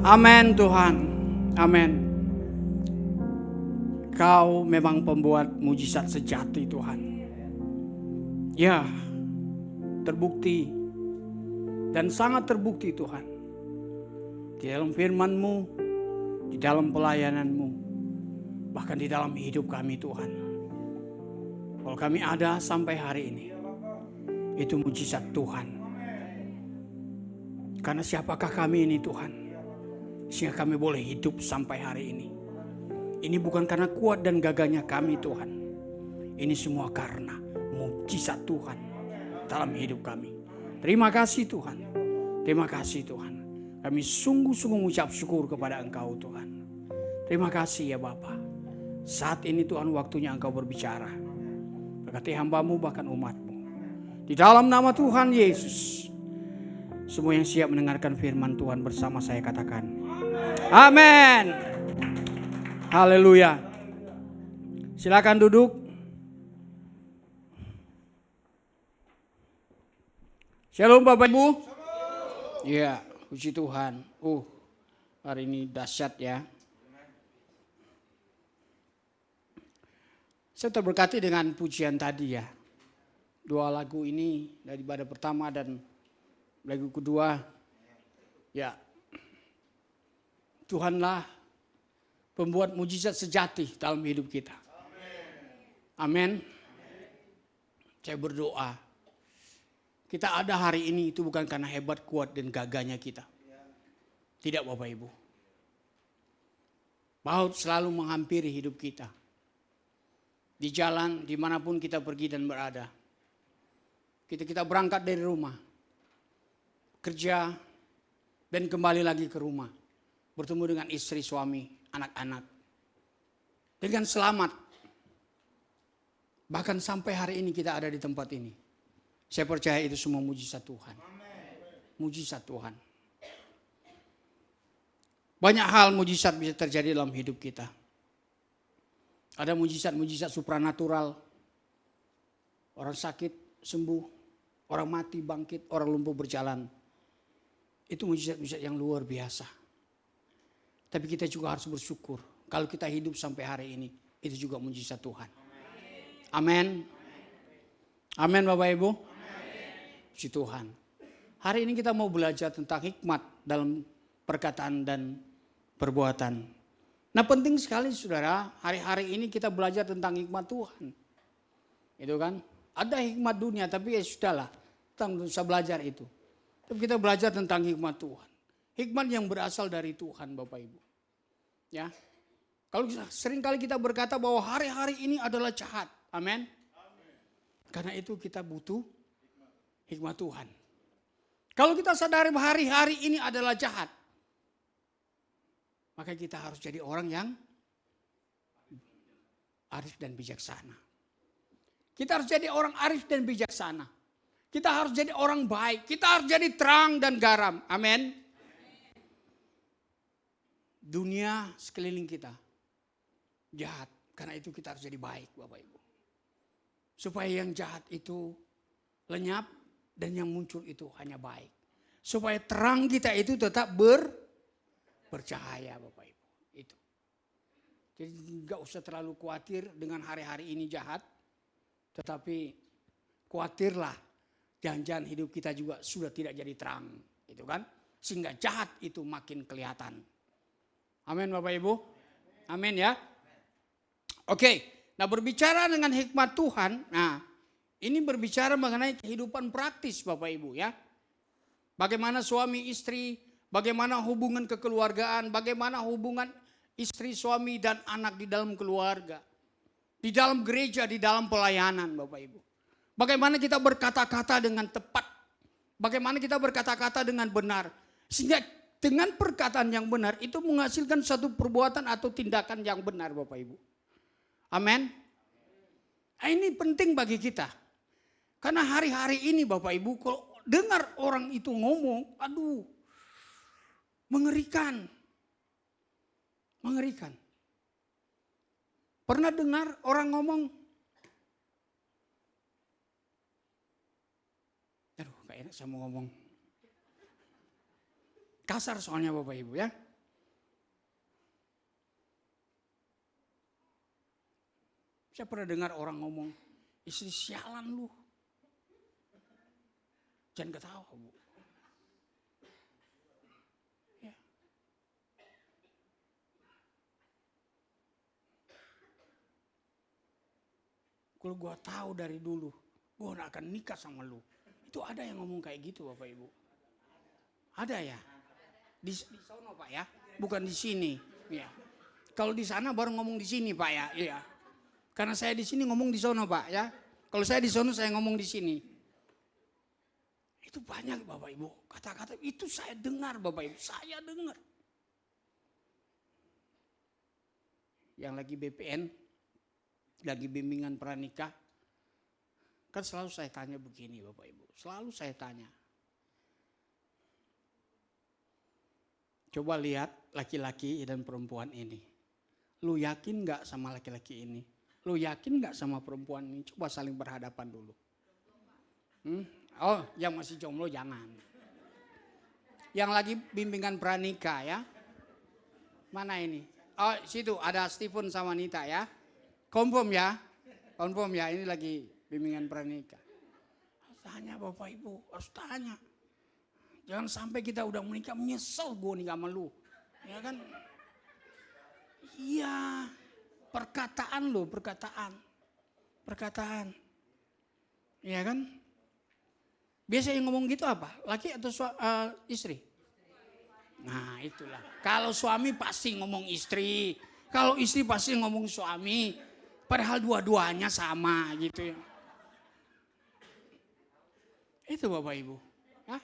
Amin Tuhan. Amin. Kau memang pembuat mujizat sejati Tuhan. Ya, terbukti dan sangat terbukti Tuhan. Di dalam firman-Mu, di dalam pelayanan-Mu, bahkan di dalam hidup kami Tuhan. Kalau kami ada sampai hari ini, itu mujizat Tuhan. Karena siapakah kami ini Tuhan, sehingga kami boleh hidup sampai hari ini. Ini bukan karena kuat dan gagahnya kami Tuhan. Ini semua karena mujizat Tuhan dalam hidup kami. Terima kasih Tuhan. Terima kasih Tuhan. Kami sungguh-sungguh mengucap syukur kepada Engkau Tuhan. Terima kasih ya Bapa. Saat ini Tuhan waktunya Engkau berbicara. Berkati hamba-Mu bahkan umat-Mu. Di dalam nama Tuhan Yesus. Semua yang siap mendengarkan firman Tuhan bersama saya katakan. Amin. Haleluya. Silakan duduk. Shalom Bapak Ibu. Iya, puji Tuhan. Hari ini dahsyat ya. Saya terberkati dengan pujian tadi ya. Dua lagu ini dari ibadah pertama dan lagu kedua. Ya. Tuhanlah pembuat mujizat sejati dalam hidup kita. Amin. Saya berdoa. Kita ada hari ini itu bukan karena hebat, kuat, dan gagahnya kita. Tidak Bapak Ibu. Maut selalu menghampiri hidup kita. Di jalan, dimanapun kita pergi dan berada. Kita berangkat dari rumah. Kerja, dan kembali lagi ke rumah. Bertemu dengan istri, suami, anak-anak. Dengan selamat. Bahkan sampai hari ini kita ada di tempat ini. Saya percaya itu semua mujizat Tuhan. Mujizat Tuhan. Banyak hal mujizat bisa terjadi dalam hidup kita. Ada mujizat-mujizat supranatural. Orang sakit sembuh. Orang mati bangkit. Orang lumpuh berjalan. Itu mujizat-mujizat yang luar biasa. Tapi kita juga harus bersyukur. Kalau kita hidup sampai hari ini, itu juga mujizat Tuhan. Amin. Amin Bapak Ibu. Puji Tuhan. Hari ini kita mau belajar tentang hikmat dalam perkataan dan perbuatan. Nah penting sekali saudara, hari-hari ini kita belajar tentang hikmat Tuhan. Itu kan. Ada hikmat dunia, tapi ya sudahlah. Kita bisa belajar itu. Tapi kita belajar tentang hikmat Tuhan. Hikmat yang berasal dari Tuhan Bapak Ibu. Ya, kalau seringkali kita berkata bahwa hari-hari ini adalah jahat, amin. Karena itu kita butuh hikmat Tuhan. Kalau kita sadari bahwa hari-hari ini adalah jahat, maka kita harus jadi orang yang arif dan bijaksana. Kita harus jadi orang arif dan bijaksana. Kita harus jadi orang baik. Kita harus jadi terang dan garam, amin. Dunia sekeliling kita jahat. Karena itu kita harus jadi baik Bapak Ibu. Supaya yang jahat itu lenyap dan yang muncul itu hanya baik. Supaya terang kita itu tetap bercahaya Bapak Ibu. Itu. Jadi gak usah terlalu khawatir dengan hari-hari ini jahat. Tetapi khawatirlah jangan-jangan hidup kita juga sudah tidak jadi terang. Itu kan. Sehingga jahat itu makin kelihatan. Amin Bapak Ibu. Amin ya. Oke. Nah berbicara dengan hikmat Tuhan. Nah ini berbicara mengenai kehidupan praktis Bapak Ibu ya. Bagaimana suami istri. Bagaimana hubungan kekeluargaan. Bagaimana hubungan istri suami dan anak di dalam keluarga. Di dalam gereja. Di dalam pelayanan Bapak Ibu. Bagaimana kita berkata-kata dengan tepat. Bagaimana kita berkata-kata dengan benar. Sehingga dengan perkataan yang benar itu menghasilkan satu perbuatan atau tindakan yang benar Bapak Ibu. Amin. Nah, ini penting bagi kita. Karena hari-hari ini Bapak Ibu kalau dengar orang itu ngomong, aduh mengerikan. Mengerikan. Pernah dengar orang ngomong, aduh gak enak saya mau ngomong. Kasar soalnya Bapak Ibu ya. Saya pernah dengar orang ngomong, istri sialan lu. Jangan ketawa, Bu. Ya. Kalau gue tahu dari dulu, gue gak akan nikah sama lu. Itu ada yang ngomong kayak gitu, Bapak Ibu. Ada ya? Di sono, Pak ya, bukan di sini. Ya. Kalau di sana baru ngomong di sini, Pak ya. Iya. Karena saya di sini ngomong di sono, Pak ya. Kalau saya di sono saya ngomong di sini. Itu banyak, Bapak Ibu. Kata-kata itu saya dengar, Bapak Ibu. Saya dengar. Yang lagi BPN, lagi bimbingan pranikah, kan selalu saya tanya begini, Bapak Ibu. Selalu saya tanya. Coba lihat laki-laki dan perempuan ini. Lu yakin gak sama laki-laki ini? Lu yakin gak sama perempuan ini? Coba saling berhadapan dulu. Oh, yang masih jomblo jangan. Yang lagi bimbingan pranikah ya. Mana ini? Oh, situ ada Stephen sama Nita ya. Confirm ya. Confirm ya, ini lagi bimbingan pranikah. Tanya Bapak Ibu, harus tanya. Jangan sampai kita udah menikah menyesal gue nikah sama lu. Ya kan? Iya. Perkataan lo, perkataan. Perkataan. Iya kan? Biasanya yang ngomong gitu apa? Laki atau istri? Nah itulah. Kalau suami pasti ngomong istri. Kalau istri pasti ngomong suami. Padahal dua-duanya sama gitu ya. Itu Bapak Ibu. Ya?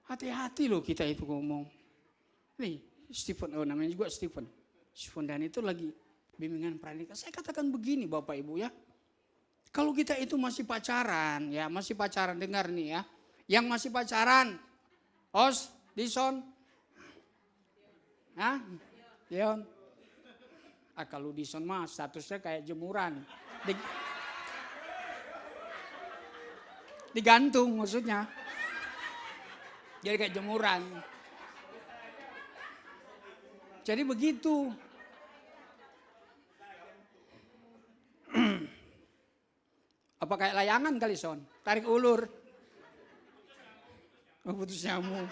Hati-hati loh kita itu ngomong. Nih Stephen, oh namanya juga Stephen. Stephen dan itu lagi bimbingan pranikah. Saya katakan begini Bapak Ibu ya. Kalau kita itu masih pacaran ya, masih pacaran, dengar nih ya. Yang masih pacaran, Os, Dison, Hah? Dion. Kalau Dison mah statusnya kayak jemuran. Digantung maksudnya. Jadi kayak jemuran. Jadi begitu. Apa kayak layangan kali Son? Tarik ulur. Putus nyamuk.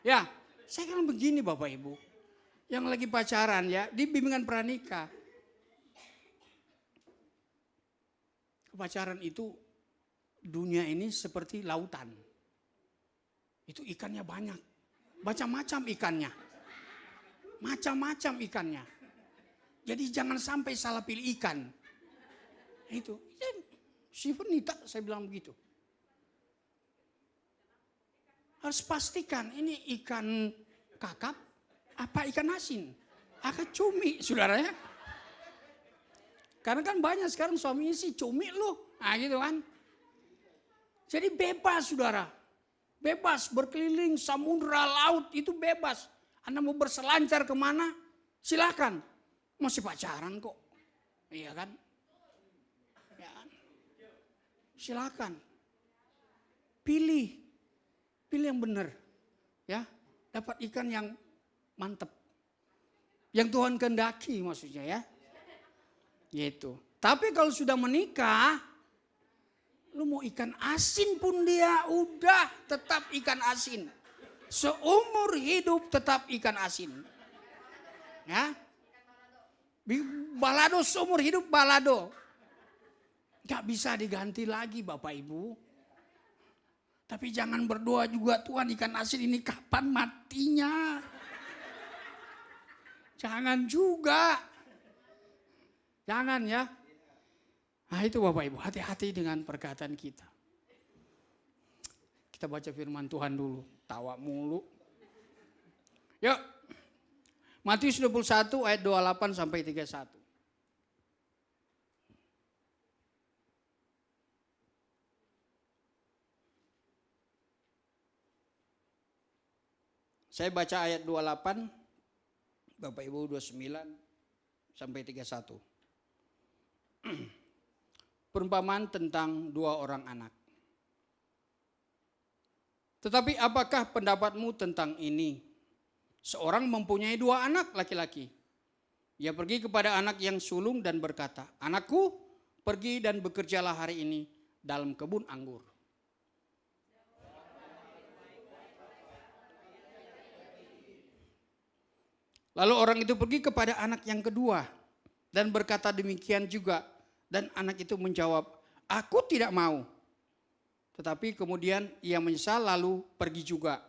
Ya, saya kan begini Bapak Ibu. Yang lagi pacaran ya, di bimbingan pranikah. Pacaran itu dunia ini seperti lautan. Itu ikannya banyak. Macam-macam ikannya. Macam-macam ikannya. Jadi jangan sampai salah pilih ikan. Itu. Stephen Nita saya bilang begitu. Harus pastikan ini ikan kakap apa ikan asin. Apa cumi saudara ya. Karena kan banyak sekarang suami sih cumi loh. Nah gitu kan. Jadi bebas saudara. Bebas berkeliling samudra laut itu bebas. Anda mau berselancar kemana silakan. Masih pacaran kok. Iya kan. Ya. Silakan. Pilih yang benar. Ya, dapat ikan yang mantep. Yang Tuhan kehendaki maksudnya ya. Gitu. Tapi kalau sudah menikah, lu mau ikan asin pun dia udah tetap ikan asin. Seumur hidup tetap ikan asin. Ya. Balado seumur hidup balado. Gak bisa diganti lagi Bapak Ibu. Tapi jangan berdoa juga Tuhan ikan asin ini kapan matinya. Jangan juga. Jangan ya. Nah itu Bapak Ibu hati-hati dengan perkataan kita. Kita baca firman Tuhan dulu. Tawa mulu. Yuk. Matius 21 ayat 28 sampai 31. Saya baca ayat 28, Bapak Ibu 29 sampai 31. Perumpamaan tentang dua orang anak. Tetapi apakah pendapatmu tentang ini? Seorang mempunyai dua anak laki-laki. Ia pergi kepada anak yang sulung dan berkata, "Anakku, pergi dan bekerjalah hari ini dalam kebun anggur." Lalu orang itu pergi kepada anak yang kedua dan berkata demikian juga. Dan anak itu menjawab, "Aku tidak mau." Tetapi kemudian ia menyesal lalu pergi juga.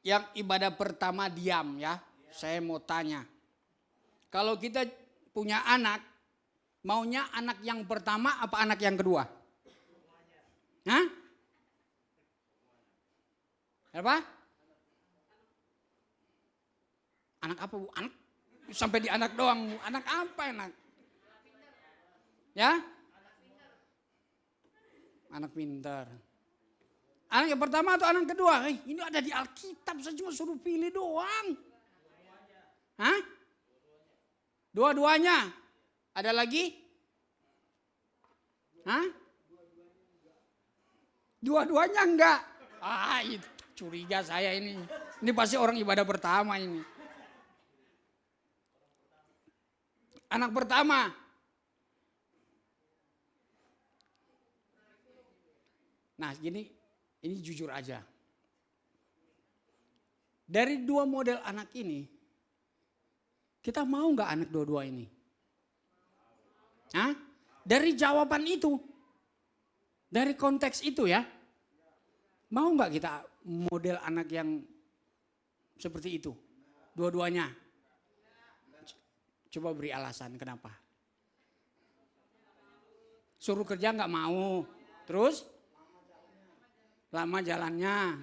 Yang ibadah pertama diam ya. Saya mau tanya. Kalau kita punya anak, maunya anak yang pertama apa anak yang kedua? Hah? Apa? Anak apa Bu? Anak sampai di anak doang. Anak apa anak? Ya? Anak pintar. Anak yang pertama atau anak kedua? Ini ada di Alkitab, saya cuma suruh pilih doang. Hah? Dua-duanya. Ada lagi? Hah? Dua-duanya enggak. Itu curiga saya ini. Ini pasti orang ibadah pertama ini. Anak pertama. Nah, ini jujur aja. Dari dua model anak ini, kita mau nggak anak dua-dua ini? Hah? Dari jawaban itu, dari konteks itu ya, mau nggak kita model anak yang seperti itu? Dua-duanya. Coba beri alasan kenapa. Suruh kerja nggak mau, terus lama jalannya,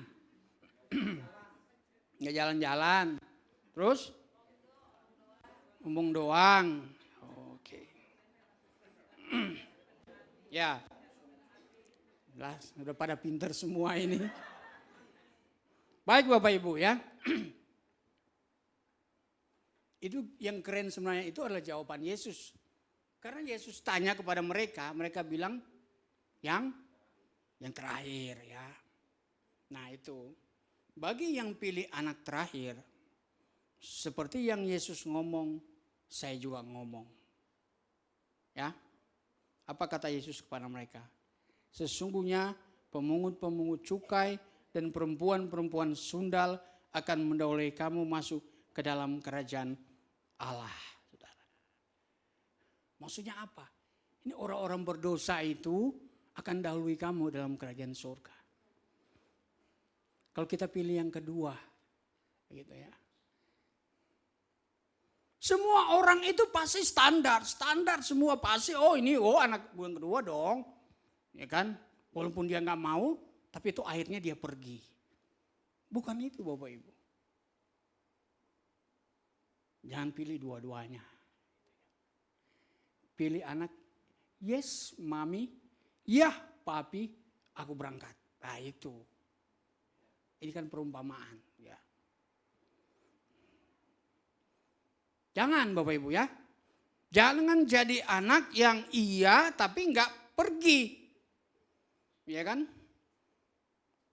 nggak jalan-jalan, terus ngomong doang. Oke. Ya, lah udah pada pinter semua ini. Baik Bapak Ibu ya. Itu yang keren sebenarnya itu adalah jawaban Yesus. Karena Yesus tanya kepada mereka, mereka bilang yang terakhir ya. Nah itu, bagi yang pilih anak terakhir, seperti yang Yesus ngomong, saya juga ngomong. Ya, apa kata Yesus kepada mereka? Sesungguhnya pemungut-pemungut cukai dan perempuan-perempuan sundal akan mendahului kamu masuk ke dalam kerajaan Allah. Saudara. Maksudnya apa? Ini orang-orang berdosa itu akan dahului kamu dalam kerajaan surga. Kalau kita pilih yang kedua, gitu ya. Semua orang itu pasti standar semua pasti. Ini anak yang kedua dong, ya kan? Walaupun dia nggak mau, tapi itu akhirnya dia pergi. Bukan itu Bapak Ibu. Jangan pilih dua-duanya. Pilih anak, yes mami, ya papi, aku berangkat. Nah itu. Ini kan perumpamaan. Ya. Jangan Bapak Ibu ya. Jangan jadi anak yang iya tapi nggak pergi. Ya kan?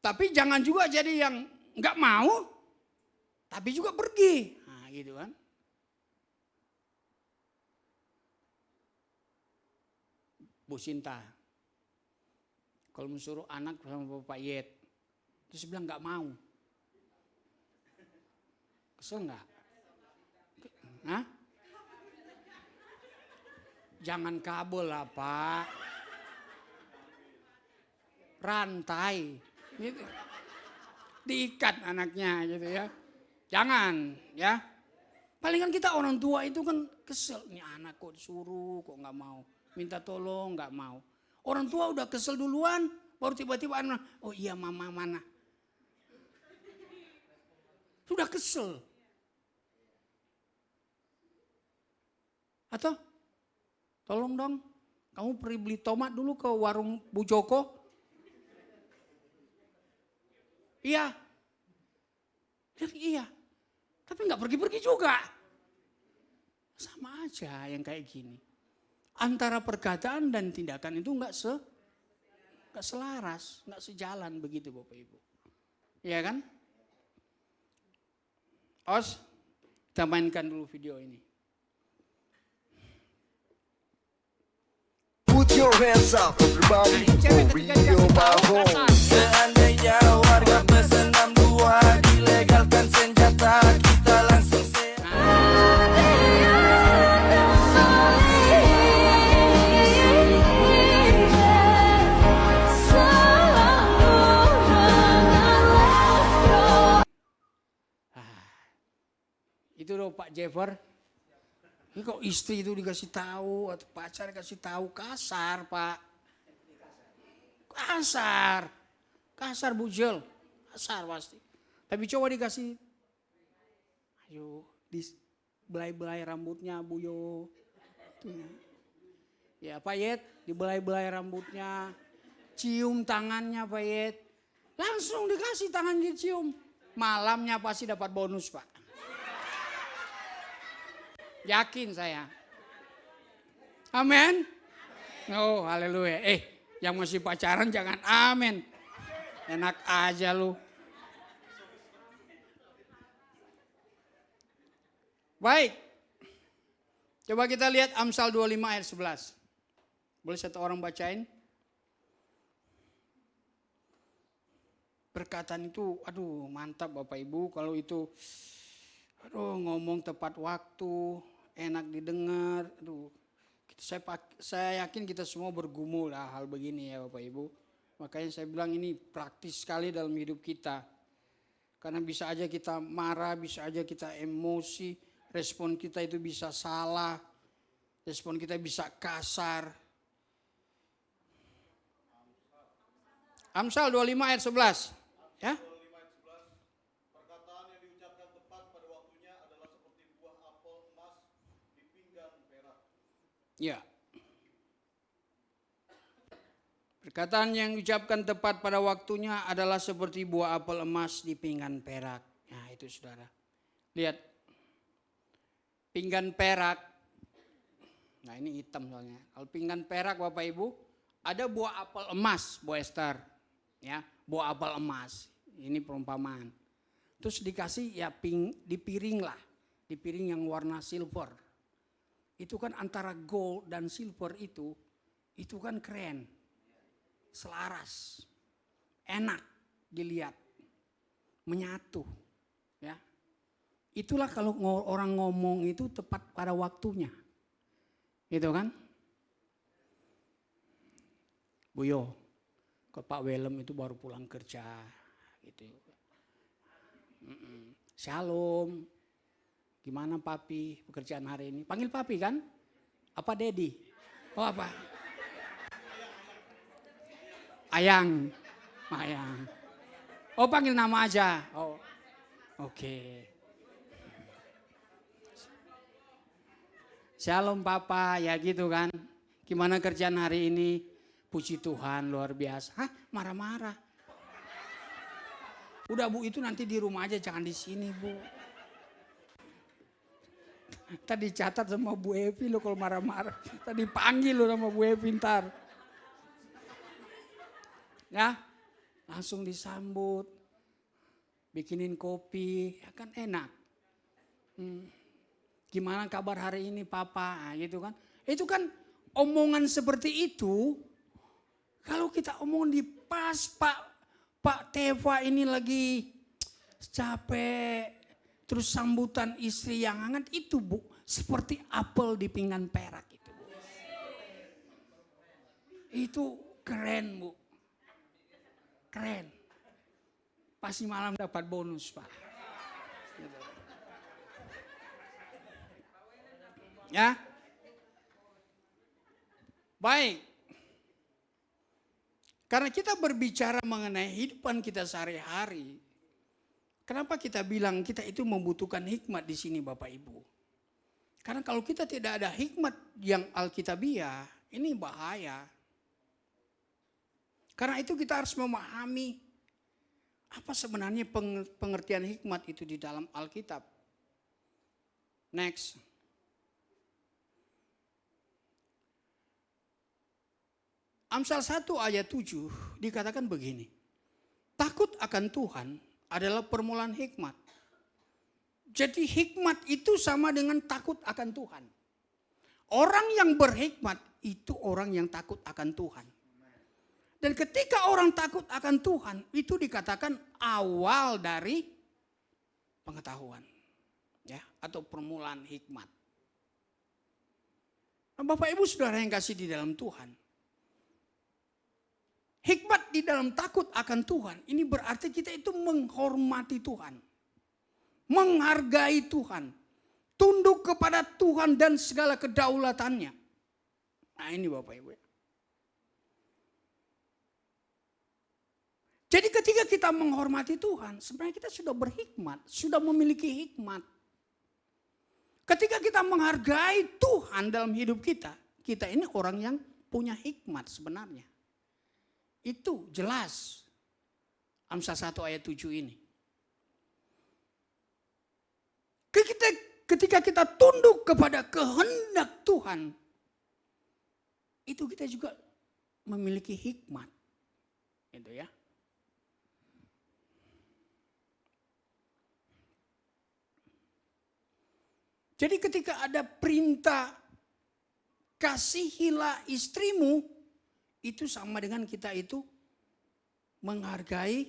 Tapi jangan juga jadi yang nggak mau tapi juga pergi. Nah gitu kan. Bu Sinta, kalau mensuruh anak sama Bapak Yet, terus bilang nggak mau, kesel nggak? Hah? Jangan kabel lah Pak, rantai, gitu. Diikat anaknya gitu ya, jangan ya. Palingan kita orang tua itu kan kesel, nih anak kok disuruh kok nggak mau. Minta tolong nggak mau. Orang tua udah kesel duluan, baru tiba-tiba anak, oh iya mama mana. Sudah kesel. Atau tolong dong, kamu pergi beli tomat dulu ke warung Bu Joko. Iya. Iya. Tapi nggak pergi-pergi juga. Sama aja yang kayak gini. Antara perkataan dan tindakan itu nggak selaras, nggak sejalan begitu Bapak Ibu. Iya kan? Os, kita mainkan dulu video ini. Put your hands up, everybody, for Rio Mahon. Seandainya warga pesen 62 dilegalkan senjata, kita langsung Itu loh Pak Jeffer. Ini kok istri itu dikasih tahu atau pacar dikasih tahu kasar Pak. Kasar bujel, kasar pasti. Tapi coba dikasih, ayo dibelai-belai rambutnya Buyo. Ya Pak Yet, dibelai-belai rambutnya, cium tangannya Pak Yet. Langsung dikasih tangan dicium. Malamnya pasti dapat bonus Pak. Yakin saya. Amin. Oh haleluya. Yang masih pacaran jangan amin. Enak aja lu. Baik. Coba kita lihat Amsal 25 ayat 11. Boleh satu orang bacain? Perkataan itu, aduh mantap Bapak Ibu. Kalau itu, aduh ngomong tepat waktu, enak didengar. Aduh, saya yakin kita semua bergumul lah hal begini ya Bapak Ibu. Makanya saya bilang ini praktis sekali dalam hidup kita. Karena bisa aja kita marah, bisa aja kita emosi, respon kita itu bisa salah, respon kita bisa kasar. Amsal 25 ayat 11. Ya. Perkataan yang diucapkan tepat pada waktunya adalah seperti buah apel emas di pinggan perak. Ya. Perkataan yang diucapkan tepat pada waktunya adalah seperti buah apel emas di pinggan perak. Nah itu saudara. Lihat. Pinggan perak. Nah ini hitam soalnya. Kalau pinggan perak Bapak Ibu. Ada buah apel emas, Bu Esther. Ya, buah apel emas. Ini perumpamaan. Terus dikasih ya di piring lah. Di piring yang warna silver. Itu kan antara gold dan silver itu kan keren. Selaras, enak dilihat, menyatu, ya. Itulah kalau orang ngomong itu tepat pada waktunya, gitu kan? Buyo, ke Pak Welem itu baru pulang kerja, gitu. Shalom, gimana Papi pekerjaan hari ini? Panggil Papi kan? Apa Dedi? Oh apa? Ayang. Oh panggil nama aja. Oh, oke. Shalom Papa, ya gitu kan. Gimana kerjaan hari ini? Puji Tuhan luar biasa. Hah marah-marah. Udah Bu itu nanti di rumah aja jangan di sini Bu. Tadi catat sama Bu Evi lo kalau marah-marah. Tadi panggil lo sama Bu Evi ntar. Ya, langsung disambut, bikinin kopi, ya kan enak. Gimana kabar hari ini Papa, nah, gitu kan. Itu kan omongan seperti itu, kalau kita omong di pas Pak Teva ini lagi capek, terus sambutan istri yang hangat itu Bu, seperti apel di pinggan perak itu Bu. Itu keren Bu. Keren. Pasti malam dapat bonus Pak. Gitu. Ya. Baik. Karena kita berbicara mengenai kehidupan kita sehari-hari. Kenapa kita bilang kita itu membutuhkan hikmat di sini Bapak Ibu? Karena kalau kita tidak ada hikmat yang alkitabiah, ini bahaya. Karena itu kita harus memahami apa sebenarnya pengertian hikmat itu di dalam Alkitab. Next. Amsal 1 ayat 7 dikatakan begini. Takut akan Tuhan adalah permulaan hikmat. Jadi hikmat itu sama dengan takut akan Tuhan. Orang yang berhikmat itu orang yang takut akan Tuhan. Dan ketika orang takut akan Tuhan, itu dikatakan awal dari pengetahuan. Ya, atau permulaan hikmat. Nah, Bapak Ibu Saudara yang kasih di dalam Tuhan. Hikmat di dalam takut akan Tuhan, ini berarti kita itu menghormati Tuhan. Menghargai Tuhan. Tunduk kepada Tuhan dan segala kedaulatannya. Nah ini Bapak Ibu. Jadi ketika kita menghormati Tuhan, sebenarnya kita sudah berhikmat, sudah memiliki hikmat. Ketika kita menghargai Tuhan dalam hidup kita, kita ini orang yang punya hikmat sebenarnya. Itu jelas. Amsal 1 ayat 7 ini. Ketika kita tunduk kepada kehendak Tuhan, itu kita juga memiliki hikmat. Gitu ya. Jadi ketika ada perintah kasihilah istrimu, itu sama dengan kita itu menghargai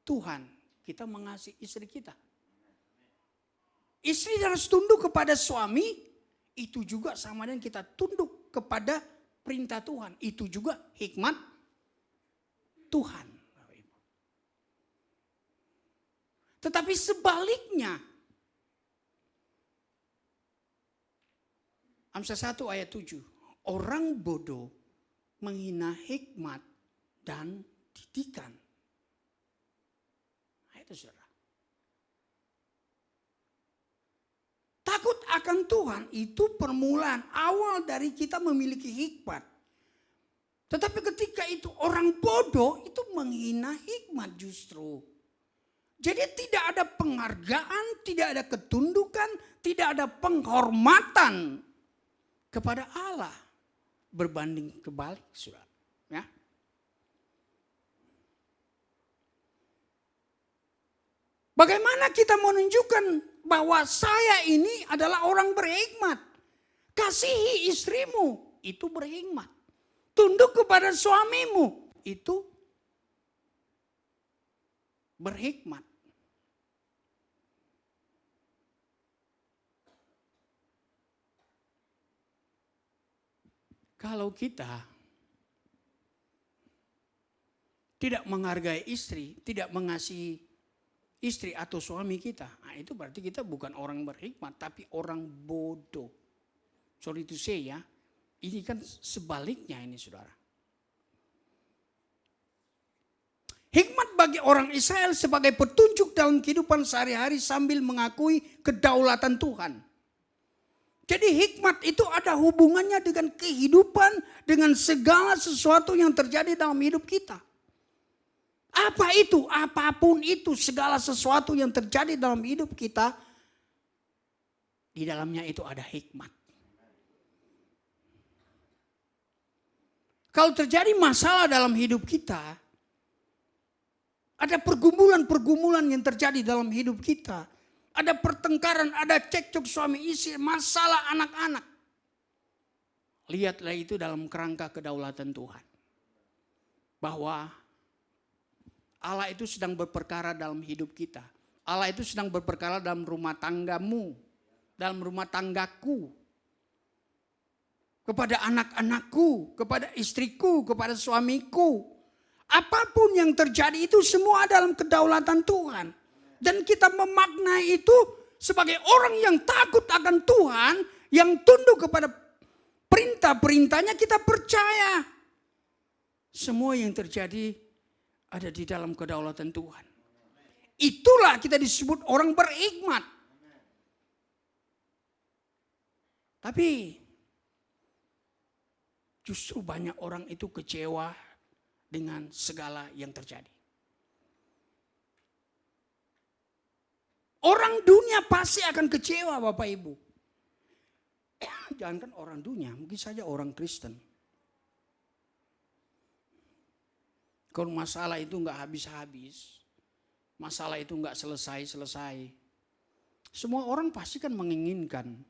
Tuhan. Kita mengasihi istri kita. Istri harus tunduk kepada suami, itu juga sama dengan kita tunduk kepada perintah Tuhan. Itu juga hikmat Tuhan. Tetapi sebaliknya, Amsal 1 ayat 7. Orang bodoh menghina hikmat dan didikan. Nah, itu saudara. Takut akan Tuhan itu permulaan awal dari kita memiliki hikmat. Tetapi ketika itu orang bodoh itu menghina hikmat justru. Jadi tidak ada penghargaan, tidak ada ketundukan, tidak ada penghormatan kepada Allah berbanding kebalik, saudara. Ya. Bagaimana kita menunjukkan bahwa saya ini adalah orang berhikmat? Kasihi istrimu, itu berhikmat. Tunduk kepada suamimu, itu berhikmat. Kalau kita tidak menghargai istri, tidak mengasihi istri atau suami kita, nah itu berarti kita bukan orang berhikmat, tapi orang bodoh. Sorry to say ya, ini kan sebaliknya ini saudara. Hikmat bagi orang Israel sebagai petunjuk dalam kehidupan sehari-hari sambil mengakui kedaulatan Tuhan. Jadi hikmat itu ada hubungannya dengan kehidupan, dengan segala sesuatu yang terjadi dalam hidup kita. Apa itu? Apapun itu, segala sesuatu yang terjadi dalam hidup kita, di dalamnya itu ada hikmat. Kalau terjadi masalah dalam hidup kita, ada pergumulan-pergumulan yang terjadi dalam hidup kita. Ada pertengkaran, ada cekcok suami istri, masalah anak-anak. Lihatlah itu dalam kerangka kedaulatan Tuhan. Bahwa Allah itu sedang berperkara dalam hidup kita. Allah itu sedang berperkara dalam rumah tanggamu, dalam rumah tanggaku. Kepada anak-anakku, kepada istriku, kepada suamiku. Apapun yang terjadi itu semua dalam kedaulatan Tuhan. Dan kita memaknai itu sebagai orang yang takut akan Tuhan, yang tunduk kepada perintah-perintahnya, kita percaya. Semua yang terjadi ada di dalam kedaulatan Tuhan. Itulah kita disebut orang berhikmat. Tapi justru banyak orang itu kecewa dengan segala yang terjadi. Orang dunia pasti akan kecewa Bapak Ibu. Jangankan orang dunia, mungkin saja orang Kristen. Kalau masalah itu nggak habis-habis, masalah itu nggak selesai-selesai. Semua orang pasti kan menginginkan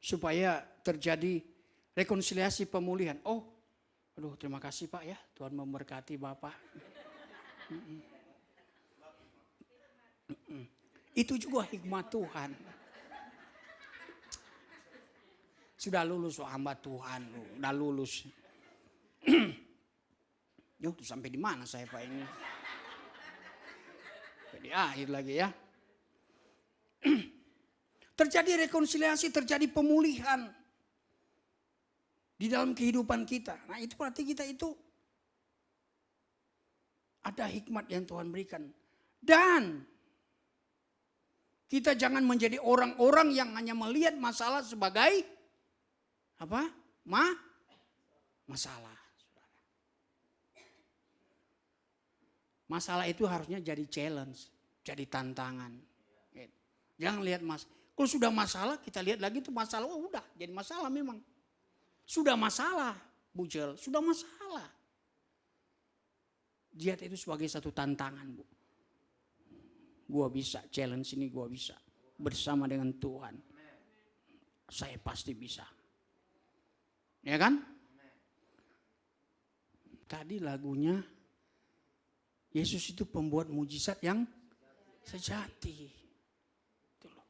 supaya terjadi rekonsiliasi pemulihan. Oh, aduh terima kasih Pak ya, Tuhan memberkati Bapak. Itu juga hikmat Tuhan. Sudah lulus hamba Tuhan, udah lulus. Yo, sampai di mana saya Pak ini? Sampai di akhir lagi ya. Terjadi rekonsiliasi, terjadi pemulihan di dalam kehidupan kita. Nah itu berarti kita itu ada hikmat yang Tuhan berikan. Dan kita jangan menjadi orang-orang yang hanya melihat masalah sebagai apa? Masalah. Masalah itu harusnya jadi challenge, jadi tantangan. Jangan lihat kalau sudah masalah kita lihat lagi itu masalah, oh udah jadi masalah memang. Sudah masalah, Bujel, sudah masalah. Lihat itu sebagai satu tantangan, Bu. Gua bisa, challenge ini gua bisa. Bersama dengan Tuhan. Saya pasti bisa. Ya kan? Tadi lagunya, Yesus itu pembuat mujizat yang sejati. Itu loh.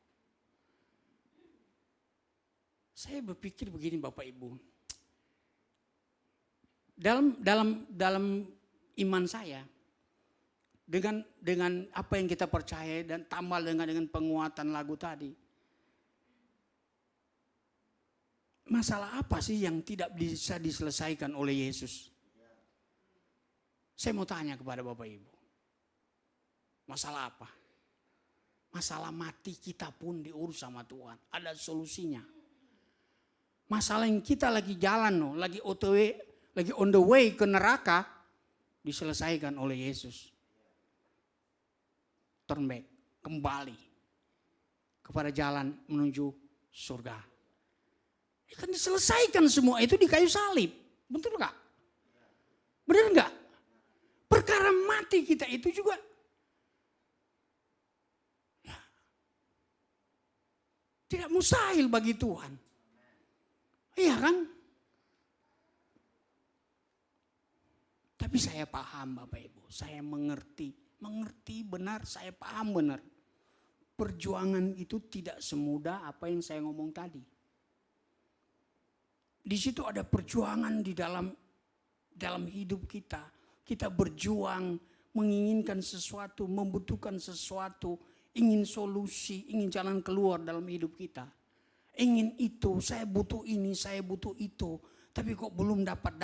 Saya berpikir begini Bapak Ibu. Dalam iman saya, dengan apa yang kita percaya dan tambah dengan penguatan lagu tadi. Masalah apa sih yang tidak bisa diselesaikan oleh Yesus? Saya mau tanya kepada Bapak Ibu. Masalah apa? Masalah mati kita pun diurus sama Tuhan. Ada solusinya. Masalah yang kita lagi jalan, lagi on the way ke neraka, diselesaikan oleh Yesus. Turn back, kembali kepada jalan menuju surga. Ya kan diselesaikan semua itu di kayu salib. Betul gak? Benar gak? Perkara mati kita itu juga ya, tidak mustahil bagi Tuhan. Iya kan? Tapi saya paham Bapak Ibu, saya mengerti benar, saya paham benar. Perjuangan itu tidak semudah apa yang saya ngomong tadi. Di situ ada perjuangan di dalam hidup kita. Kita berjuang, menginginkan sesuatu, membutuhkan sesuatu, ingin solusi, ingin jalan keluar dalam hidup kita. Ingin itu, saya butuh ini, saya butuh itu. Tapi kok belum dapat.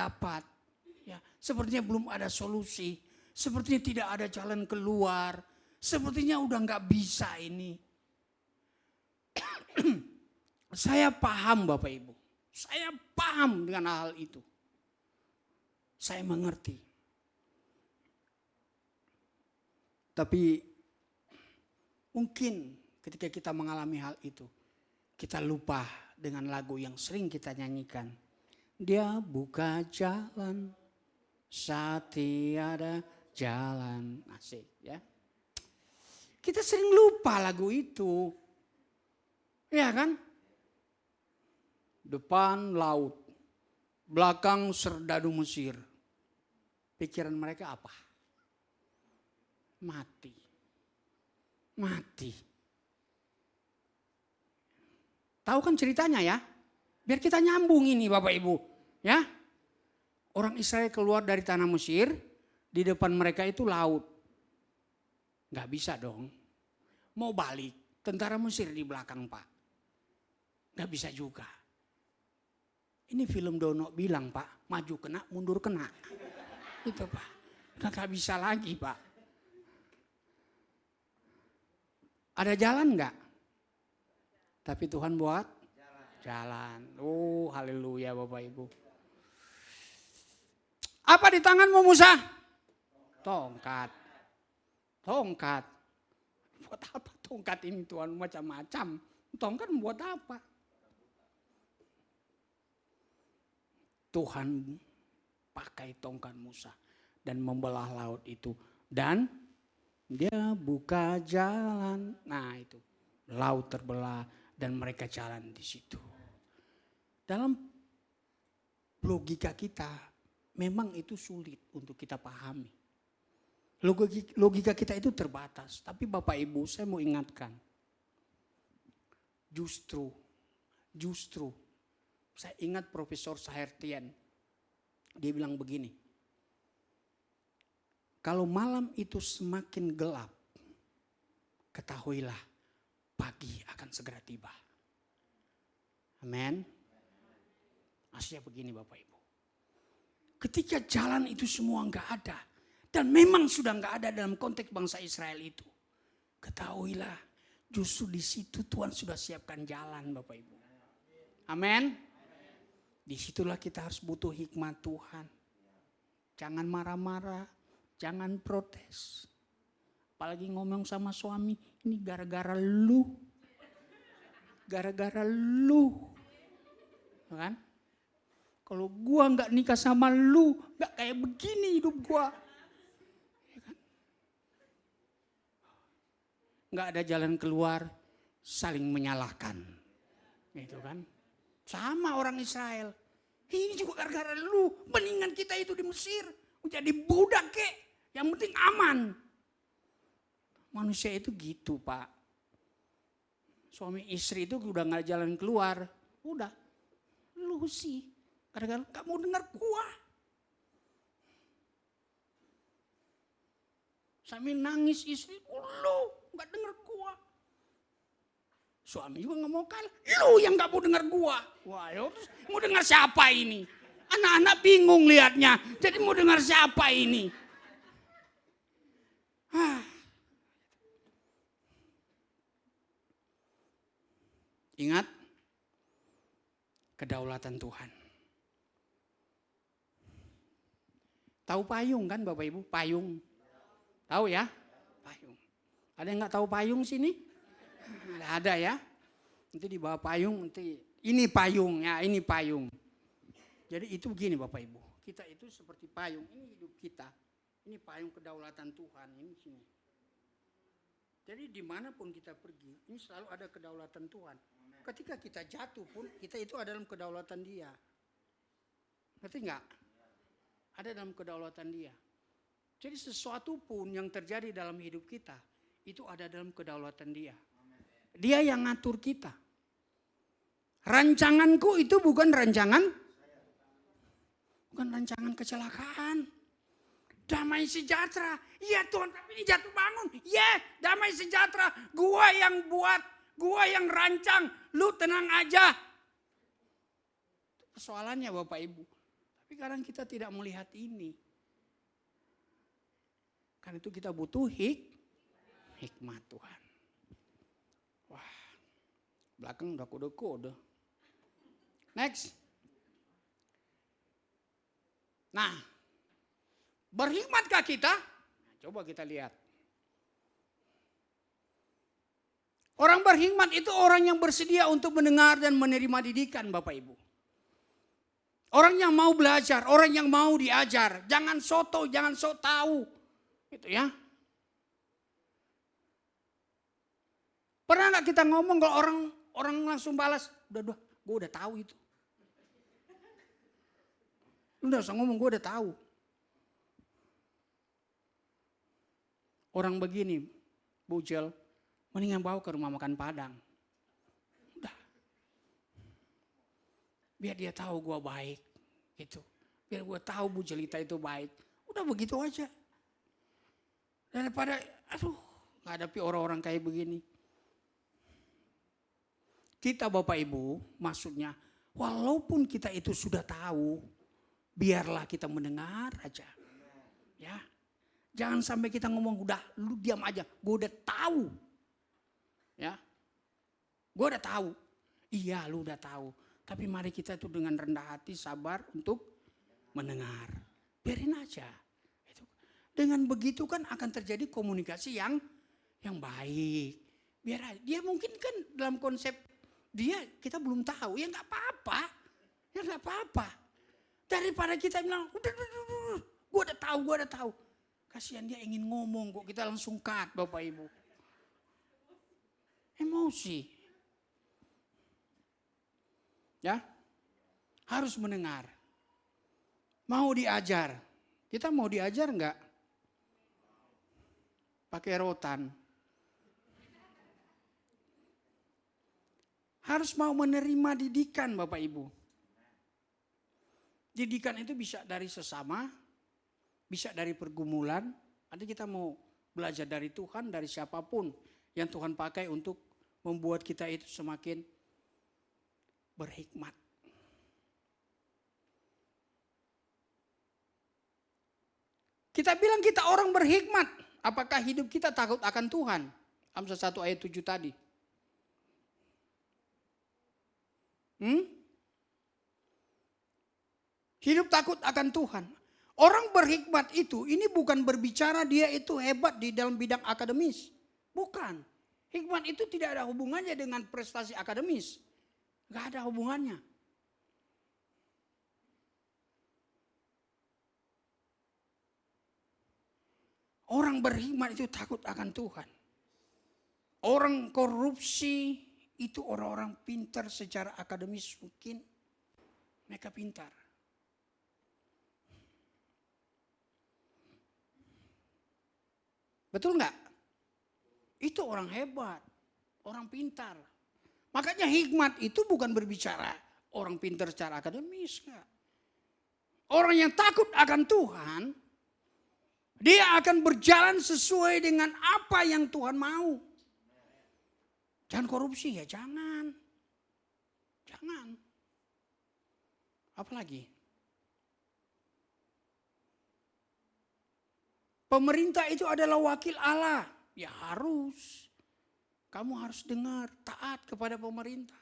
Ya, sepertinya belum ada solusi. Sepertinya tidak ada jalan keluar. Sepertinya udah gak bisa ini. Saya paham Bapak Ibu. Saya paham dengan hal itu. Saya mengerti. Tapi mungkin ketika kita mengalami hal itu, kita lupa dengan lagu yang sering kita nyanyikan. Dia buka jalan saat tiada jalan. Asik ya. Kita sering lupa lagu itu. Ya kan? Depan laut, belakang serdadu Mesir. Pikiran mereka apa? Mati. Tahu kan ceritanya ya? Biar kita nyambung ini Bapak Ibu. Ya, orang Israel keluar dari tanah Mesir, di depan mereka itu laut. Gak bisa dong. Mau balik, tentara Mesir di belakang Pak. Gak bisa juga. Ini film Dono bilang Pak, maju kena, mundur kena. Itu Pak, udah gak bisa lagi Pak. Ada jalan gak? Tapi Tuhan buat jalan. Oh haleluya Bapak Ibu. Apa di tanganmu Musa? Tongkat. Buat apa Tongkat ini Tuhan macam-macam. Tongkat buat apa? Tuhan pakai tongkat Musa dan membelah laut itu. Dan dia buka jalan. Nah itu, laut terbelah dan mereka jalan di situ. Dalam logika kita, memang itu sulit untuk kita pahami. Logika kita itu terbatas. Tapi Bapak Ibu, saya mau ingatkan. Justru, saya ingat Profesor Sahertian. Dia bilang begini. Kalau malam itu semakin gelap, ketahuilah pagi akan segera tiba. Amin. Maksudnya begini Bapak Ibu. Ketika jalan itu semua enggak ada. Dan memang sudah enggak ada dalam konteks bangsa Israel itu. Ketahuilah justru di situ Tuhan sudah siapkan jalan Bapak Ibu. Amin. Disitulah kita harus butuh hikmat Tuhan. Jangan marah-marah, jangan protes. Apalagi ngomong sama suami, ini gara-gara lu. Gara-gara lu. Kan? Kalau gua nggak nikah sama lu, nggak kayak begini hidup gua. Ya kan? Nggak ada jalan keluar, saling menyalahkan. Gitu kan? Sama orang Israel. Ini juga gara-gara lu. Mendingan kita itu di Mesir. Jadi budak kek. Yang penting aman. Manusia itu gitu Pak. Suami istri itu udah gak jalan keluar. Udah. Lu sih. Gara-gara gak mau dengar gua. Sambil nangis istri. Lu gak dengar gua. Suami juga gak mau kalah. Lu yang gak mau dengar gua. Wah, terus mau dengar siapa ini? Anak-anak bingung liatnya. Jadi mau dengar siapa ini? Ingat kedaulatan Tuhan. Tahu payung kan Bapak Ibu? Payung. Tahu ya? Payung. Ada yang gak tahu payung sini? Ada ya. Nanti di bawah payung nanti ini payung ya, ini payung. Jadi itu begini Bapak Ibu. Kita itu seperti payung, ini hidup kita. Ini payung kedaulatan Tuhan, ini sini. Jadi dimanapun kita pergi, ini selalu ada kedaulatan Tuhan. Ketika kita jatuh pun, kita itu ada dalam kedaulatan Dia. Ngerti enggak? Ada dalam kedaulatan Dia. Jadi sesuatu pun yang terjadi dalam hidup kita, itu ada dalam kedaulatan Dia. Dia yang ngatur kita. Rancanganku itu bukan rancangan kecelakaan. Damai sejahtera. Iya Tuhan, tapi ini jatuh bangun. Ya, damai sejahtera. Gua yang buat, gua yang rancang. Lu tenang aja. Persoalannya Bapak Ibu. Tapi kadang kita tidak melihat ini. Karena itu kita butuh hikmat Tuhan. Wah, belakang udah kode-kode. Next. Nah, berhikmatkah kita? Coba kita lihat. Orang berhikmat itu orang yang bersedia untuk mendengar dan menerima didikan Bapak Ibu. Orang yang mau belajar, orang yang mau diajar. Jangan soto, jangan sok tahu. Gitu ya. Pernah gak kita ngomong kalau orang langsung balas, udah, gue udah tahu itu. Lu udah usah ngomong, gue udah tahu. Orang begini, bujel, mendingan bawa ke rumah makan Padang. Udah. Biar dia tahu gue baik, gitu. Biar gue tahu bujelita itu baik. Udah begitu aja. Daripada, ngadapi orang-orang kayak begini. Kita Bapak Ibu, maksudnya, walaupun kita itu sudah tahu, biarlah kita mendengar aja. Ya. Jangan sampai kita ngomong, udah lu diam aja, gue udah tahu. Ya. Gue udah tahu. Iya lu udah tahu. Tapi mari kita itu dengan rendah hati, sabar untuk mendengar. Biarin aja. Dengan begitu kan akan terjadi komunikasi yang baik. Biar aja. Dia mungkin kan dalam konsep dia kita belum tahu. Ya nggak apa-apa. Ya nggak apa-apa. Daripada kita bilang, udah, gue udah tahu. Kasihan dia ingin ngomong kok kita langsung cut Bapak Ibu. Emosi. Ya, harus mendengar. Mau diajar. Kita mau diajar enggak? Pakai rotan. Harus mau menerima didikan Bapak Ibu. Didikan itu bisa dari sesama, bisa dari pergumulan. Nanti kita mau belajar dari Tuhan, dari siapapun yang Tuhan pakai untuk membuat kita itu semakin berhikmat. Kita bilang kita orang berhikmat. Apakah hidup kita takut akan Tuhan? Amsal 1 ayat 7 tadi. Hidup takut akan Tuhan. Orang berhikmat itu, ini bukan berbicara dia itu hebat di dalam bidang akademis. Bukan. Hikmat itu tidak ada hubungannya dengan prestasi akademis. Gak ada hubungannya. Orang berhikmat itu takut akan Tuhan. Orang korupsi itu orang-orang pintar secara akademis mungkin. Mereka pintar. Betul nggak? Itu orang hebat, orang pintar. Makanya hikmat itu bukan berbicara orang pintar secara akademis. Enggak. Orang yang takut akan Tuhan, dia akan berjalan sesuai dengan apa yang Tuhan mau. Jangan korupsi ya, jangan. Jangan. Apalagi? Pemerintah itu adalah wakil Allah. Ya harus. Kamu harus dengar, taat kepada pemerintah.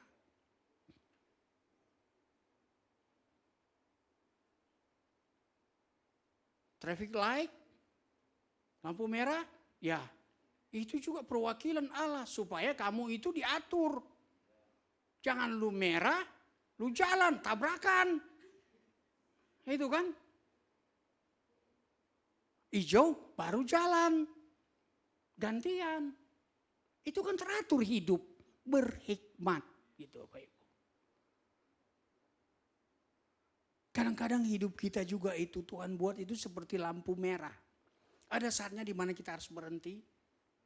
Traffic light, lampu merah, ya itu juga perwakilan Allah supaya kamu itu diatur. Jangan lu merah, lu jalan, tabrakan. Itu kan. Hijau baru jalan. Gantian. Itu kan teratur hidup berhikmat gitu Bapak Ibu. Kadang-kadang hidup kita juga itu Tuhan buat itu seperti lampu merah. Ada saatnya di mana kita harus berhenti,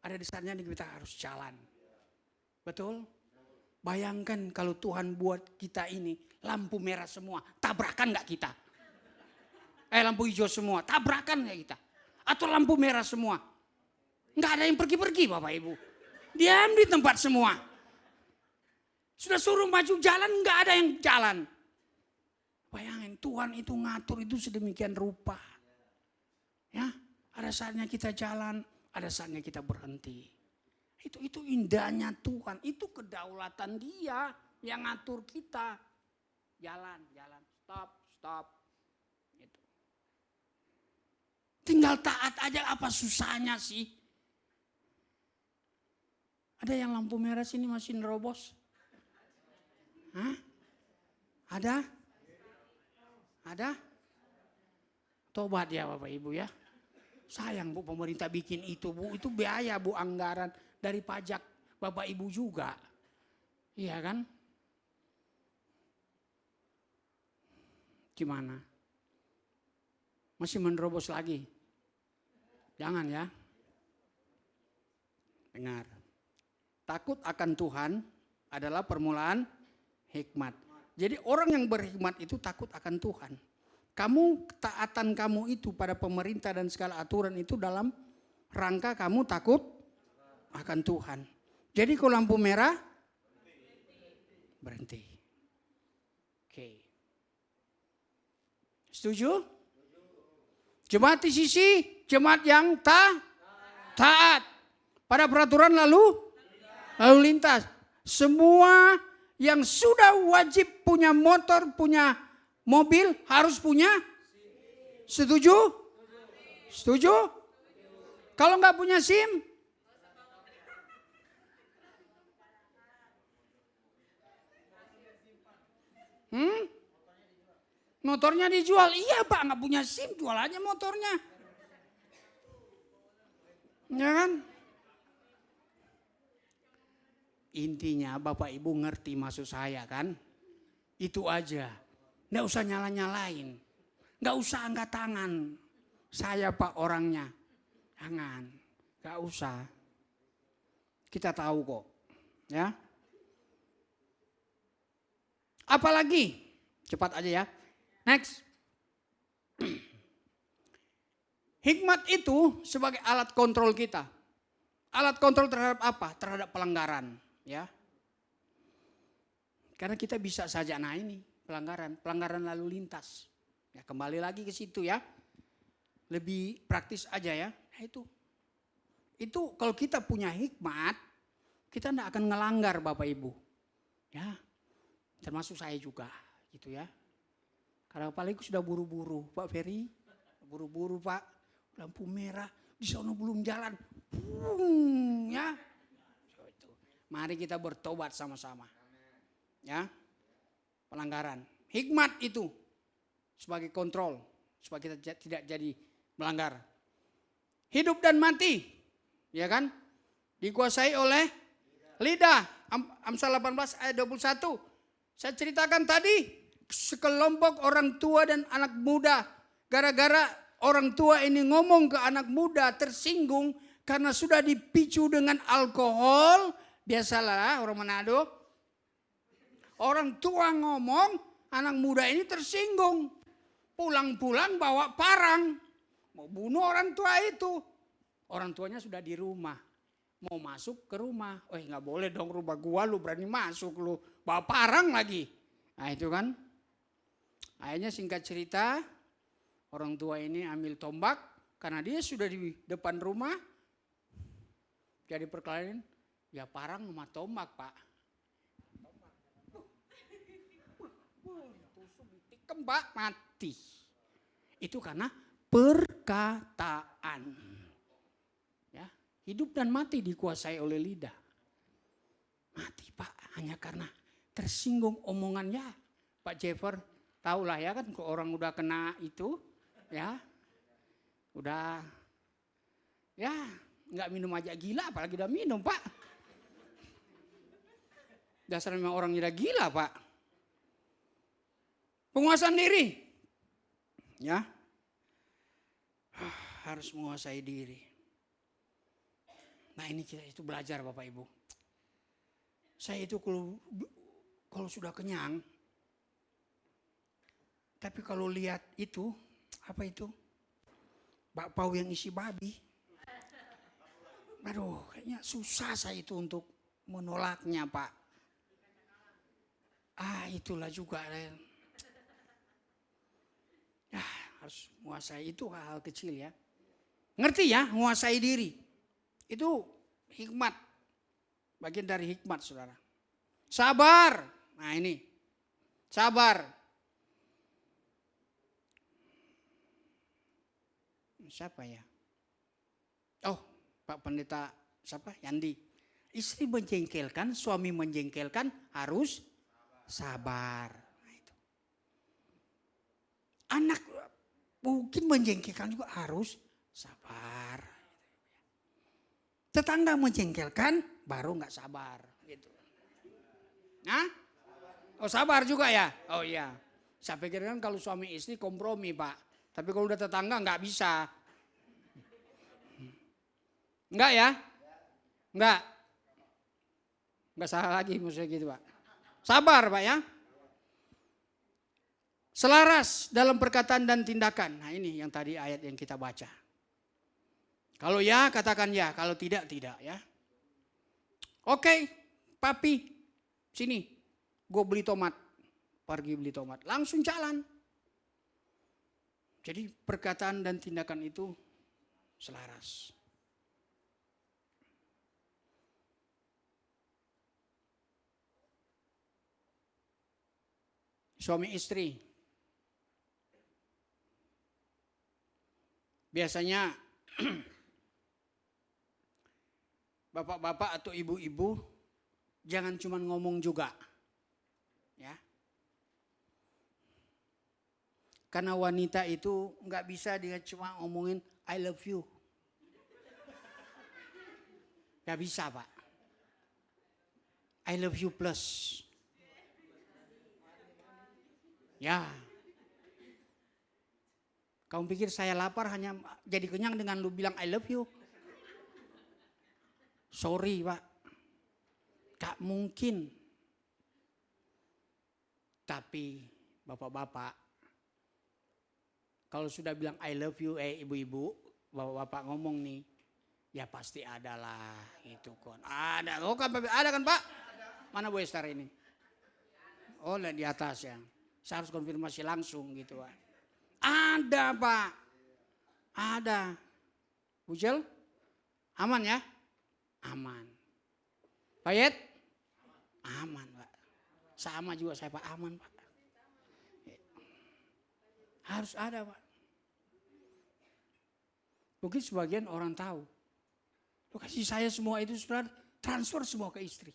ada di saatnya kita harus jalan. Betul? Bayangkan kalau Tuhan buat kita ini lampu merah semua, tabrakan nggak kita? Lampu hijau semua, tabrakan nggak kita? Atau lampu merah semua? Nggak ada yang pergi-pergi Bapak Ibu. Diam di tempat semua. Sudah suruh maju jalan, nggak ada yang jalan. Bayangin Tuhan itu ngatur itu sedemikian rupa. Ya, ada saatnya kita jalan, ada saatnya kita berhenti. Itu indahnya Tuhan, itu kedaulatan Dia yang ngatur kita. Jalan, stop. Gitu. Tinggal taat aja, apa susahnya sih? Ada yang lampu merah sini masih nerobos? Hah? Ada? Tobat ya Bapak Ibu ya. Sayang Bu pemerintah bikin itu Bu. Itu biaya Bu, anggaran dari pajak Bapak Ibu juga. Iya kan? Gimana? Masih menerobos lagi? Jangan ya. Dengar. Takut akan Tuhan adalah permulaan hikmat. Jadi orang yang berhikmat itu takut akan Tuhan. Taatan kamu itu pada pemerintah dan segala aturan itu dalam rangka kamu takut akan Tuhan. Jadi kalau lampu merah, berhenti. Oke. Setuju? Jemaat di sisi, jemaat yang taat. Pada peraturan lalu lintas. Semua yang sudah wajib punya motor, punya mobil harus punya. Setuju? Setuju? Kalau nggak punya SIM? Motornya dijual. Iya Pak, nggak punya SIM, jual aja motornya. Ya kan? Intinya Bapak Ibu ngerti maksud saya kan? Itu aja. Nggak usah nyala-nyalain. Nggak usah angkat tangan. Saya Pak orangnya. Jangan. Nggak usah. Kita tahu kok. Ya. Apalagi? Cepat aja ya. Next. Hikmat itu sebagai alat kontrol kita. Alat kontrol terhadap apa? Terhadap pelanggaran. Ya, karena kita bisa saja, nah ini pelanggaran lalu lintas. Ya, kembali lagi ke situ ya, lebih praktis aja ya. Nah, itu kalau kita punya hikmat, kita tidak akan ngelanggar Bapak Ibu. Ya, termasuk saya juga, gitu ya. Karena apalagi sudah buru-buru, Pak Ferry, buru-buru Pak, lampu merah, di sana belum jalan, ya. Mari kita bertobat sama-sama. Ya. Pelanggaran. Hikmat itu sebagai kontrol supaya kita tidak jadi melanggar. Hidup dan mati, ya kan? Dikuasai oleh lidah. Amsal 18 ayat 21. Saya ceritakan tadi, sekelompok orang tua dan anak muda, gara-gara orang tua ini ngomong ke anak muda tersinggung karena sudah dipicu dengan alkohol. Biasalah orang Manado, orang tua ngomong, anak muda ini tersinggung. Pulang-pulang bawa parang, mau bunuh orang tua itu. Orang tuanya sudah di rumah, mau masuk ke rumah. Oh nggak boleh dong, rumah gua lu berani masuk lu, bawa parang lagi. Nah itu kan. Akhirnya singkat cerita, orang tua ini ambil tombak, karena dia sudah di depan rumah. Jadi perkelahian. Ya parang sama tombak Pak. Tusuk ditikam Pak, mati. Itu karena perkataan. Ya, hidup dan mati dikuasai oleh lidah. Mati Pak, hanya karena tersinggung omongannya. Pak Jeffer, tahulah ya kan, kalau orang udah kena itu, ya, udah, ya nggak minum aja gila, apalagi udah minum Pak. Dasar memang orang gila Pak. Penguasaan diri. Ya. Harus menguasai diri. Nah ini kita itu belajar Bapak Ibu. Saya itu kalau sudah kenyang. Tapi kalau lihat itu, apa itu? Bakpao yang isi babi. Aduh kayaknya susah saya itu untuk menolaknya Pak. Itulah juga ya, harus menguasai itu hal-hal kecil ya. Ngerti ya, menguasai diri. Itu hikmat. Bagian dari hikmat saudara. Sabar. Nah ini. Sabar. Siapa ya? Oh, Pak Pendeta siapa? Yandi. Istri menjengkelkan, suami menjengkelkan harus sabar. Nah, itu. Anak mungkin menjengkelkan juga harus sabar. Tetangga menjengkelkan baru nggak sabar. Gitu. Nah? Oh sabar juga ya? Oh iya. Saya pikir kan kalau suami istri kompromi Pak. Tapi kalau udah tetangga nggak bisa. Enggak ya? Enggak. Enggak salah lagi maksudnya gitu Pak. Sabar Pak ya. Selaras dalam perkataan dan tindakan. Nah ini yang tadi ayat yang kita baca. Kalau ya katakan ya, kalau tidak tidak ya. Oke, papi sini gue beli tomat. Pergi beli tomat, langsung jalan. Jadi perkataan dan tindakan itu selaras. Suami istri. Biasanya bapak-bapak atau ibu-ibu jangan cuma ngomong juga. Ya. Karena wanita itu nggak bisa dia cuma ngomongin I love you. Gak bisa Pak. I love you plus. Ya. Kamu pikir saya lapar hanya jadi kenyang dengan lu bilang I love you? Sorry Pak. Gak mungkin. Tapi bapak-bapak, kalau sudah bilang I love you, ibu-ibu, bapak-bapak ngomong nih, ya pasti ada lah itu kon. Ada, oh kan ada kan Pak? Mana Bu Esther ini? Oh di atas ya. Saya harus konfirmasi langsung gitu Pak. Ada Pak. Ada. Bu Jel? Aman ya? Aman. Pak Yed? Aman Pak. Sama juga saya Pak, aman Pak. Harus ada Pak. Mungkin sebagian orang tahu. Lo kasih saya semua itu sudah transfer semua ke istri.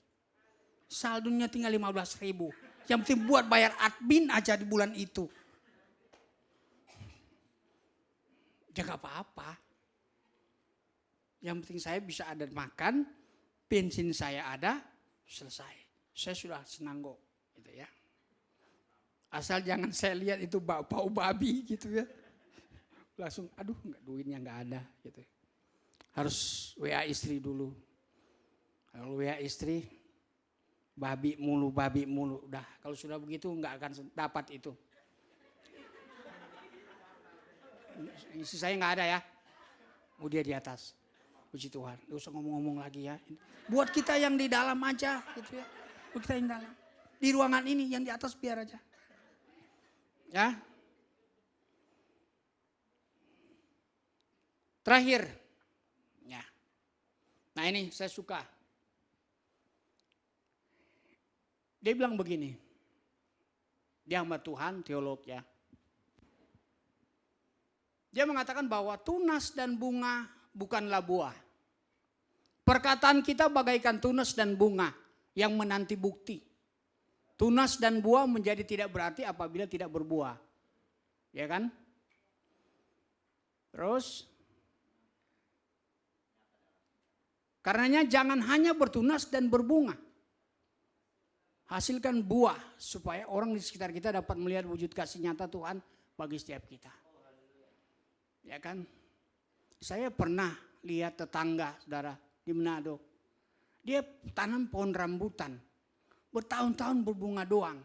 Saldonya tinggal 15.000. Yang penting buat bayar admin aja di bulan itu. Ya gak apa-apa. Yang penting saya bisa ada makan, bensin saya ada, selesai. Saya sudah senang kok. Gitu ya. Asal jangan saya lihat itu bau babi gitu ya. Langsung aduh duitnya nggak ada gitu. Harus WA istri dulu. Kalau WA istri babi mulu udah. Kalau sudah begitu nggak akan dapat itu. Istri saya nggak ada ya. Dia di atas. Puji Tuhan. Nggak usah ngomong-ngomong lagi ya. Buat kita yang di dalam aja gitu ya. Buat kita yang di dalam. Di ruangan ini yang di atas biar aja. Ya. Terakhir. Ya. Nah ini saya suka. Dia bilang begini. Dia hamba Tuhan, teolog ya. Dia mengatakan bahwa tunas dan bunga bukanlah buah. Perkataan kita bagaikan tunas dan bunga yang menanti bukti. Tunas dan buah menjadi tidak berarti apabila tidak berbuah. Ya kan? Terus. Karenanya jangan hanya bertunas dan berbunga. Hasilkan buah supaya orang di sekitar kita dapat melihat wujud kasih nyata Tuhan bagi setiap kita. Ya kan? Saya pernah lihat tetangga saudara di Manado. Dia tanam pohon rambutan. Bertahun-tahun berbunga doang.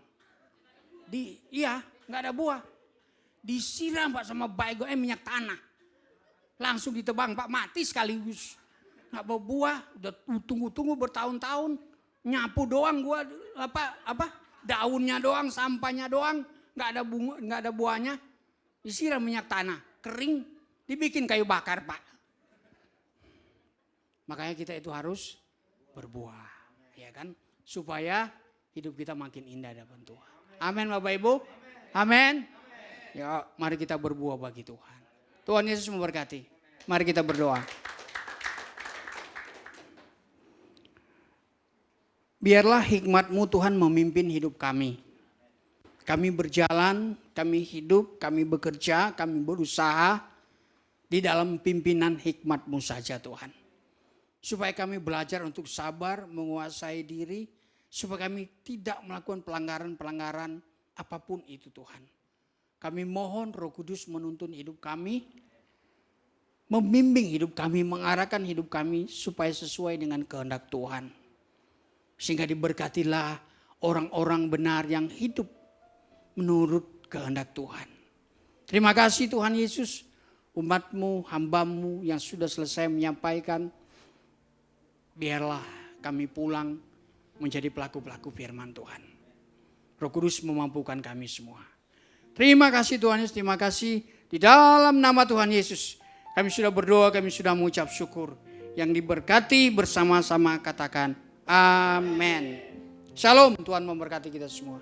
Iya, nggak ada buah. Disiram Pak sama baygo minyak tanah. Langsung ditebang Pak, mati sekaligus. Nggak berbuah, udah tunggu-tunggu bertahun-tahun. Nyapu doang gua daunnya doang, sampahnya doang, nggak ada bunga, nggak ada buahnya. Disiram minyak tanah, kering, dibikin kayu bakar Pak. Makanya kita itu harus berbuah, ya kan? Supaya hidup kita makin indah di hadapan Tuhan. Amin Bapak Ibu. Amin. Ya, mari kita berbuah bagi Tuhan. Tuhan Yesus memberkati. Mari kita berdoa. Biarlah hikmat-Mu Tuhan memimpin hidup kami. Kami berjalan, kami hidup, kami bekerja, kami berusaha di dalam pimpinan hikmat-Mu saja Tuhan. Supaya kami belajar untuk sabar, menguasai diri, supaya kami tidak melakukan pelanggaran-pelanggaran apapun itu Tuhan. Kami mohon Roh Kudus menuntun hidup kami, membimbing hidup kami, mengarahkan hidup kami supaya sesuai dengan kehendak Tuhan. Sehingga diberkatilah orang-orang benar yang hidup menurut kehendak Tuhan. Terima kasih Tuhan Yesus, umat-Mu, hamba-Mu yang sudah selesai menyampaikan. Biarlah kami pulang menjadi pelaku-pelaku firman Tuhan. Roh Kudus memampukan kami semua. Terima kasih Tuhan Yesus, terima kasih. Di dalam nama Tuhan Yesus, kami sudah berdoa, kami sudah mengucap syukur. Yang diberkati bersama-sama katakan amin. Shalom, Tuhan memberkati kita semua.